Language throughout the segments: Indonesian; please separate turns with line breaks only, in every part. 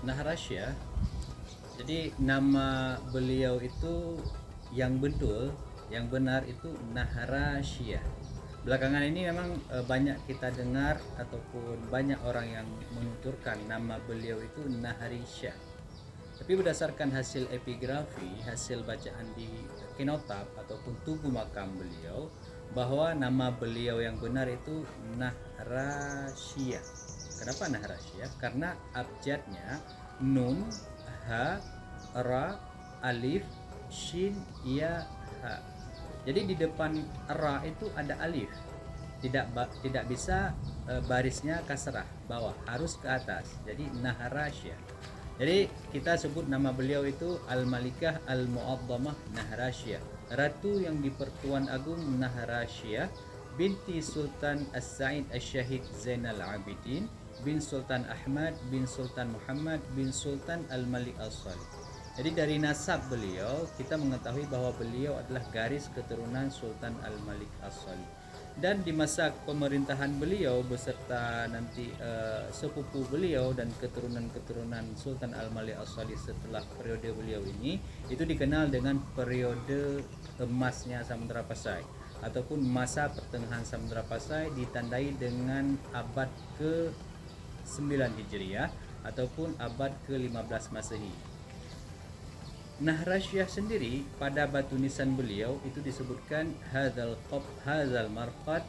Nahrasya. Jadi nama beliau itu yang betul, yang benar itu Nahrasya. Belakangan ini memang banyak kita dengar ataupun banyak orang yang menuturkan nama beliau itu Nahrisya. Tapi berdasarkan hasil epigrafi, hasil bacaan di kenotab ataupun tugu makam beliau, bahwa nama beliau yang benar itu Nahrasya. Kenapa Nahrasya? Karena abjadnya nun, ha, ra, alif, shin, ya, ha. Jadi di depan ra itu ada alif. Tidak bisa barisnya kasrah bawah, harus ke atas. Jadi Nahrasya. Jadi kita sebut nama beliau itu Al-Malikah Al-Mu'azzamah Nahrasya, ratu yang di-Pertuan Agung Nahrasya binti Sultan As-Sa'id Asy-Syahid Zainal Abidin bin Sultan Ahmad bin Sultan Muhammad bin Sultan Al-Malik As-Salih. Jadi dari nasab beliau kita mengetahui bahwa beliau adalah garis keturunan Sultan Al-Malik As-Salih. Dan di masa pemerintahan beliau beserta nanti sepupu beliau dan keturunan-keturunan Sultan Al-Malik As-Salih setelah periode beliau ini, itu dikenal dengan periode emasnya Samudra Pasai ataupun masa pertengahan Samudra Pasai, ditandai dengan abad ke-9 Hijriah ataupun abad ke-15 Masehi. Nahrasyah sendiri pada batu nisan beliau itu disebutkan hadzal marqad,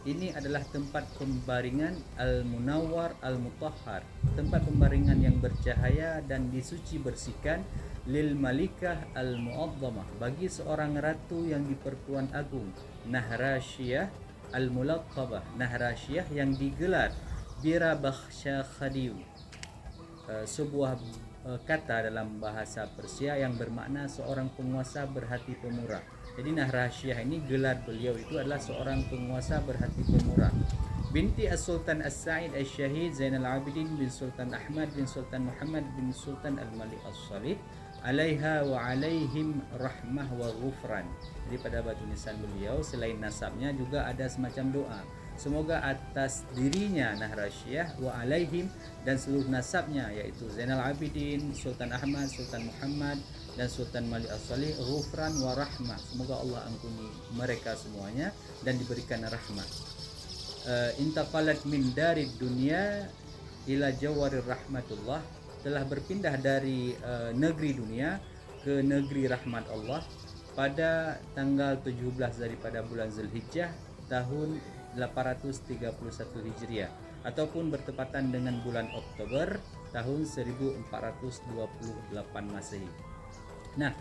ini adalah tempat pembaringan al-munawwar al-mutahhar, tempat pembaringan yang bercahaya dan disuci bersihkan, lil malikah al-mu'azzamah, bagi seorang ratu yang di-Pertuan Agung, Nahrasyah al-mulaqabah, Nahrasyah yang digelar Birabakhsha Khadiu, sebuah kata dalam bahasa Persia yang bermakna seorang penguasa berhati pemurah. Jadi Nahrasyah ini gelar beliau itu adalah seorang penguasa berhati pemurah. Binti As-Sultan As-Sa'id Asy-Syahid Zainal Abidin bin Sultan Ahmad bin Sultan Muhammad bin Sultan Al-Malik As-Salih, alaiha wa alaihim rahmah wa ghufran. Jadi pada batu nisan beliau selain nasabnya juga ada semacam doa. Semoga atas dirinya Nahrasyah wa alaihim dan seluruh nasabnya yaitu Zainal Abidin, Sultan Ahmad, Sultan Muhammad dan Sultan Malik As-Salih, ghufran wa rahmah. Semoga Allah ampuni mereka semuanya dan diberikan rahmat. Intaqalat min darid dunya ila jawarir rahmatullah, telah berpindah dari negeri dunia ke negeri rahmat Allah pada tanggal 17 daripada bulan Zulhijjah tahun 831 Hijriah ataupun bertepatan dengan bulan Oktober tahun 1428 Masehi. Nah,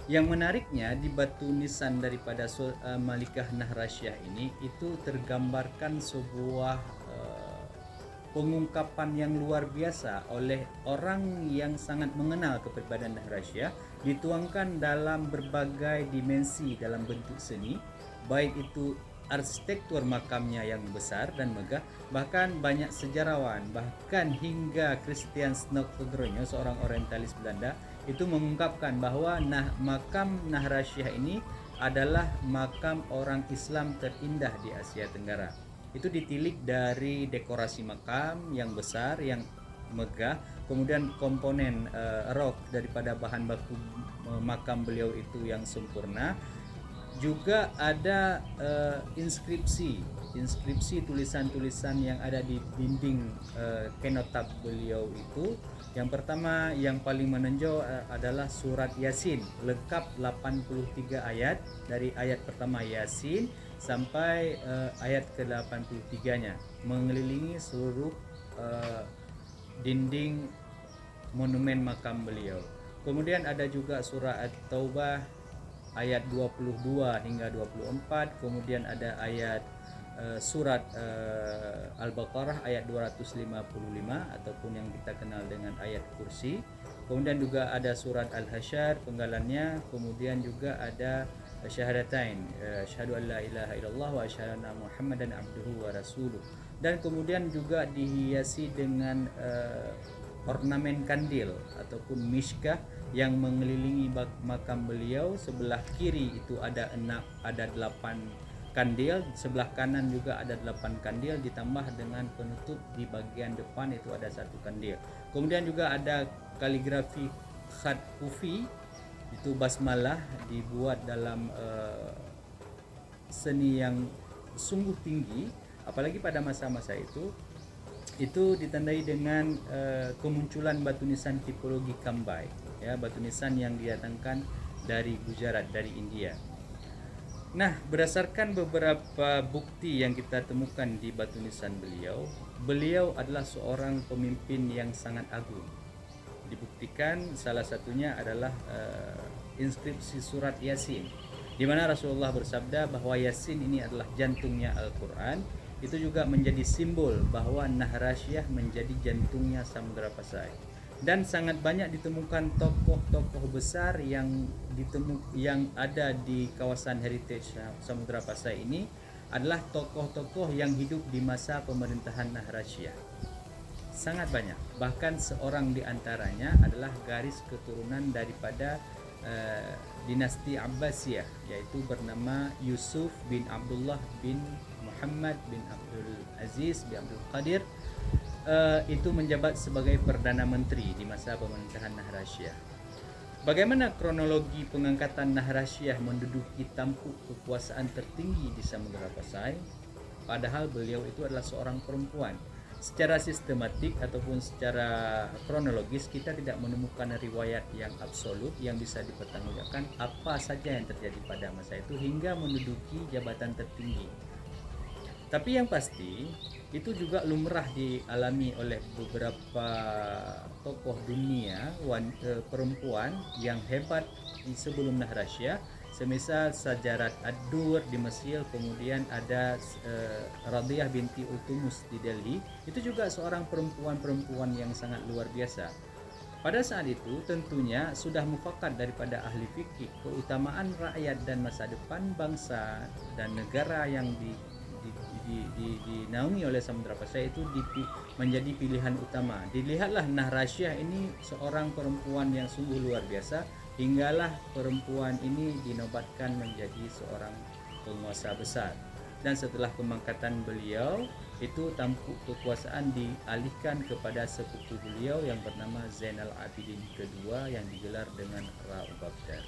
yang menariknya di batu nisan daripada Malikah Nahrasyah ini itu tergambarkan sebuah pengungkapan yang luar biasa oleh orang yang sangat mengenal kepribadian Nahrasyah, dituangkan dalam berbagai dimensi dalam bentuk seni, baik itu arsitektur makamnya yang besar dan megah, bahkan banyak sejarawan, bahkan hingga Christian Snokkedronje, seorang orientalis Belanda, itu mengungkapkan bahwa makam Nahrasyah ini adalah makam orang Islam terindah di Asia Tenggara. Itu ditilik dari dekorasi makam yang besar, yang megah, kemudian komponen rock daripada bahan baku makam beliau itu yang sempurna. Juga ada inskripsi tulisan-tulisan yang ada di dinding kenotab beliau itu. Yang pertama yang paling menonjol adalah surat Yasin, lengkap 83 ayat, dari ayat pertama Yasin sampai ayat ke-83-nya, mengelilingi seluruh dinding monumen makam beliau. Kemudian ada juga surah At-Taubah ayat 22 hingga 24, kemudian ada ayat surat Al-Baqarah ayat 255 ataupun yang kita kenal dengan ayat kursi. Kemudian juga ada surat Al-Hasyr penggalannya, kemudian juga ada syahadatain, asyhadu an la ilaha illallah wa asyhadu anna muhammadan abduhu wa rasuluh. Dan kemudian juga dihiasi dengan ornamen kandil ataupun mishkah yang mengelilingi makam beliau. Sebelah kiri itu ada 8 kandil, sebelah kanan juga ada 8 kandil ditambah dengan penutup di bagian depan itu ada 1 kandil. Kemudian juga ada kaligrafi khat kufi, itu basmalah dibuat dalam seni yang sungguh tinggi, apalagi pada masa-masa itu ditandai dengan kemunculan batu nisan tipologi Kambai, ya, batu nisan yang didatangkan dari Gujarat, dari India. Nah, berdasarkan beberapa bukti yang kita temukan di batu nisan beliau adalah seorang pemimpin yang sangat agung. Dibuktikan salah satunya adalah inskripsi surat Yasin, di mana Rasulullah bersabda bahwa Yasin ini adalah jantungnya Al-Quran. Itu juga menjadi simbol bahwa Nahrasyah menjadi jantungnya Samudra Pasai. Dan sangat banyak ditemukan tokoh-tokoh besar yang ada di kawasan heritage Samudra Pasai ini adalah tokoh-tokoh yang hidup di masa pemerintahan Nahrasyah. Sangat banyak, bahkan seorang di antaranya adalah garis keturunan daripada dinasti Abbasiyah, yaitu bernama Yusuf bin Abdullah bin Muhammad bin Abdul Aziz bin Abdul Qadir. Itu menjabat sebagai Perdana Menteri di masa pemerintahan Nahrasyah. Bagaimana kronologi pengangkatan Nahrasyah menduduki tampuk kekuasaan tertinggi di Samudra Pasai, padahal beliau itu adalah seorang perempuan? Secara sistematik ataupun secara kronologis kita tidak menemukan riwayat yang absolut yang bisa dipertanggungjawabkan apa saja yang terjadi pada masa itu hingga menduduki jabatan tertinggi. Tapi yang pasti itu juga lumrah dialami oleh beberapa tokoh dunia perempuan yang hebat di sebelum Nahrasyah, semisal Sajarat Ad-Dur di Mesir, kemudian ada Radiyah binti Ultumus di Delhi. Itu juga seorang perempuan yang sangat luar biasa. Pada saat itu tentunya sudah mufakat daripada ahli fikih keutamaan rakyat dan masa depan bangsa dan negara yang dinaungi oleh Samudra Pasai itu menjadi pilihan utama. Dilihatlah Nahrasyah ini seorang perempuan yang sungguh luar biasa, hinggalah perempuan ini dinobatkan menjadi seorang penguasa besar. Dan setelah pemangkatan beliau, itu tampuk kekuasaan dialihkan kepada sepupu beliau yang bernama Zainal Abidin kedua yang digelar dengan Ra'u Baghdad.